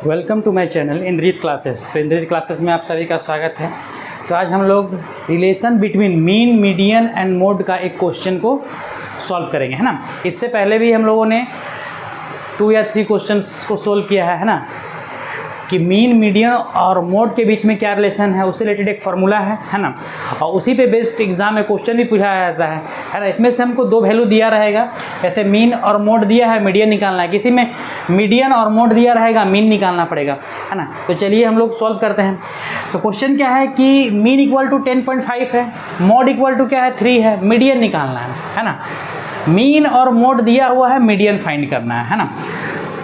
Welcome to my channel Indrajeet classes. तो Indrajeet classes में आप सभी का स्वागत है। तो आज हम लोग relation between mean, median and mode का एक क्वेश्चन को सॉल्व करेंगे, है ना। इससे पहले भी हम लोगों ने 2 या 3 क्वेश्चंस को सोल्व किया है ना, कि मीन, मीडियन और मोड के बीच में क्या रिलेशन है, उससे रिलेटेड एक फार्मूला है ना। और उसी पे बेस्ड एग्जाम में क्वेश्चन भी पूछा जाता है ना। इसमें से हमको 2 वैल्यू दिया रहेगा, जैसे मीन और मोड दिया है, मीडियन निकालना है। किसी में मीडियन और मोड दिया रहेगा, मीन निकालना पड़ेगा, है ना। तो चलिए हम लोग सॉल्व करते हैं। तो क्वेश्चन क्या है कि मीन इक्वल टू 10.5 है, मोड इक्वल टू क्या है 3 है, मीडियन निकालना है ना। मीन और मोड दिया हुआ है, मीडियन फाइंड करना है ना।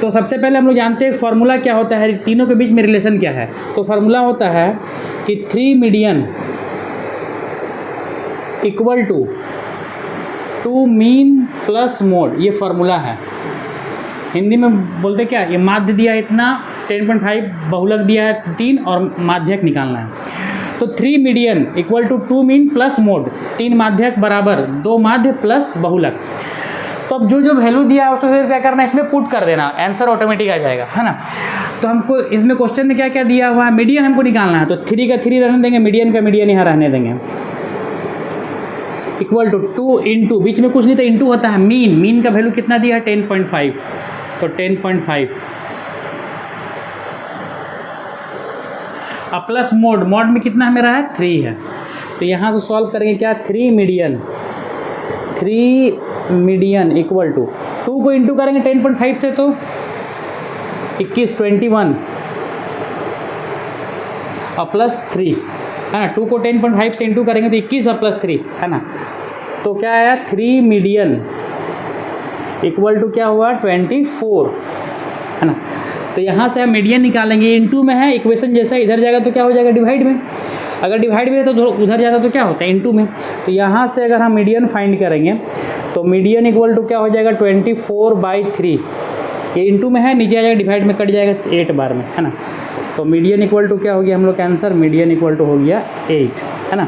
तो सबसे पहले हम लोग जानते हैं फार्मूला क्या होता है, तीनों के बीच में रिलेशन क्या है। तो फार्मूला होता है कि 3 median equal to 2 mean plus mode, ये फार्मूला है। हिंदी में बोलते क्या, ये माध्य दिया है इतना, 10.5 बहुलक दिया है 3 और माध्यक निकालना है। तो 3 median equal to 2 mean plus mode, 3 माध्यक बराबर 2 माध्य प्लस बहुलक। तो अब जो वैल्यू दिया है उसको क्या करना है, इसमें पुट कर देना, आंसर ऑटोमेटिक आ जाएगा, है ना। तो हमको इसमें क्वेश्चन में क्या क्या दिया हुआ है, मीडियन हमको निकालना है। तो 3 का 3 रहने देंगे, मीडियन का मीडियन यहाँ रहने देंगे। इक्वल टू 2 इंटू, बीच में कुछ नहीं था, इंटू होता है मीन। मीन का वैल्यू कितना दिया है 10.5, तो 10.5 अब प्लस मोड, मोड में कितना मेरा है 3 है। तो यहाँ से सॉल्व करेंगे क्या, 3 मीडियन इक्वल टू 2 को इंटू करेंगे 10.5 से, तो 21 21 और प्लस 3, है ना। 2 को 10.5 से इंटू करेंगे तो 21 और प्लस 3, है ना। तो क्या आया 3 मीडियन इक्वल टू क्या हुआ 24, है ना। तो यहाँ से हम मीडियन निकालेंगे, इंटू में है, इक्वेशन जैसा इधर जाएगा तो क्या हो जाएगा डिवाइड में, अगर डिवाइड में है तो उधर जाता तो क्या होता है इंटू में। तो यहाँ से अगर हम मीडियन फाइंड करेंगे तो मीडियन इक्वल टू क्या हो जाएगा 24/3, ये इंटू में है, नीचे आ जाएगा डिवाइड में, कट जाएगा 8 बार में, है ना। तो मीडियन इक्वल टू क्या हो गया हम लोग का आंसर, मीडियन इक्वल टू हो गया 8, है ना।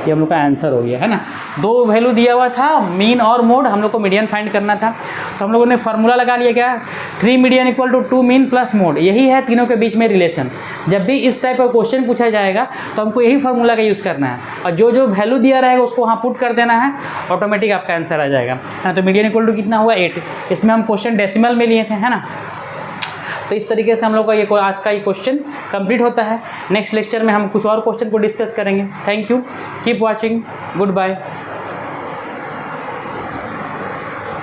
ये हम लोग का आंसर हो गया, है ना। 2 वैल्यू दिया हुआ था, मीन और मोड, हम लोग को मीडियन फाइंड करना था। तो हम लोगों ने फार्मूला लगा लिया क्या, 3 median equal to 2 mean plus mode, यही है तीनों के बीच में रिलेशन। जब भी इस टाइप का क्वेश्चन पूछा जाएगा तो हमको यही फार्मूला का यूज़ करना है, और जो वैल्यू दिया रहेगा उसको वहाँ पुट कर देना है, ऑटोमेटिक आपका आंसर आ जाएगा, है ना। तो मीडियन इक्वल टू कितना हुआ 8, इसमें हम क्वेश्चन डेसिमल में लिए थे, है ना। तो इस तरीके से हम लोग का ये आज का ये क्वेश्चन कंप्लीट होता है। नेक्स्ट लेक्चर में हम कुछ और क्वेश्चन को डिस्कस करेंगे। Thank you, keep watching, good bye.